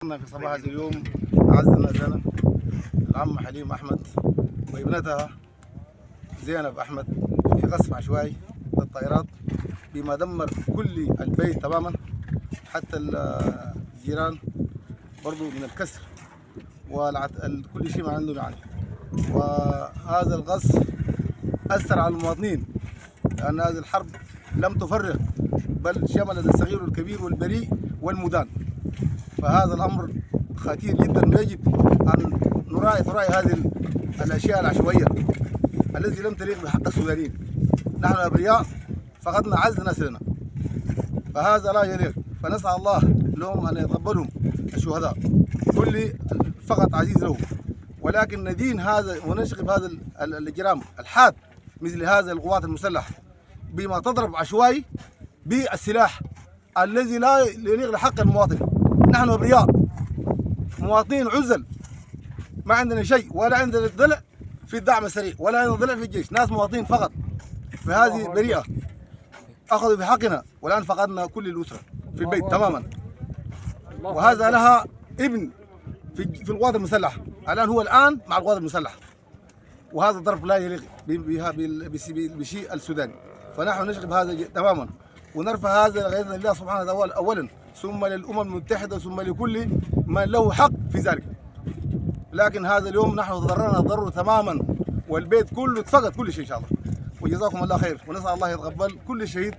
في صباح هذا اليوم أعز الناس لنا العم حليم أحمد وابنتها زينب أحمد في قصف عشوائي للطائرات بما دمر كل البيت تماما، حتى الجيران برضو من الكسر وكل شيء ما عنده يعني. وهذا القصف أثر على المواطنين لأن هذه الحرب لم تفرق بل شملت الصغير والكبير والبريء والمدان. فهذا الأمر خطير جدا ويجب أن نراعي هذه الأشياء العشوائية التي لم تليق بحق السودانيين. نحن أبرياء فقدنا أعز ناس لنا، فهذا لا يليق. فنسأل الله لهم أن يتقبلهم الشهداء، كل فقط عزيز له، ولكن ندين هذا ونشغب هذا الإجرام الحاد مثل هذا القوات المسلحة بما تضرب عشوائي بالسلاح الذي لا يليق لحق المواطن. نحن أبرياء مواطنين عزل، ما عندنا شيء، ولا عندنا ضلع في الدعم السريع، ولا عندنا ضلع في الجيش، ناس مواطنين فقط. فهذه بريئة أخذوا بحقنا، والآن فقدنا كل الأسرة في البيت تماما. وهذا لها ابن في القوات المسلحة، الآن هو الآن مع القوات المسلحة، وهذا الضرب لا يليق بشيء السوداني. فنحن نشغب هذا تماما ونرفع هذا لغاية الله سبحانه وتعالى أولا، ثم للأمم المتحدة، ثم لكل من له حق في ذلك. لكن هذا اليوم نحن تضررنا ضرر تماما، والبيت كله اتفقد كل شيء إن شاء الله. وجزاكم الله خير، ونسأل الله يتقبل كل شهيد،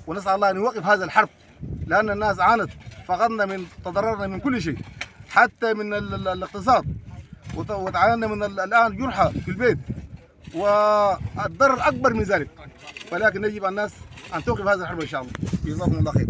ونسأل الله أن يوقف هذا الحرب، لأن الناس عانت، فقدنا تضررنا من كل شيء، حتى من الاقتصاد، وتعانينا من الآن جرحى في البيت، والضرر أكبر من ذلك. ولكن يجب على الناس أن توقف هذا الحرب إن شاء الله. جزاكم الله خير.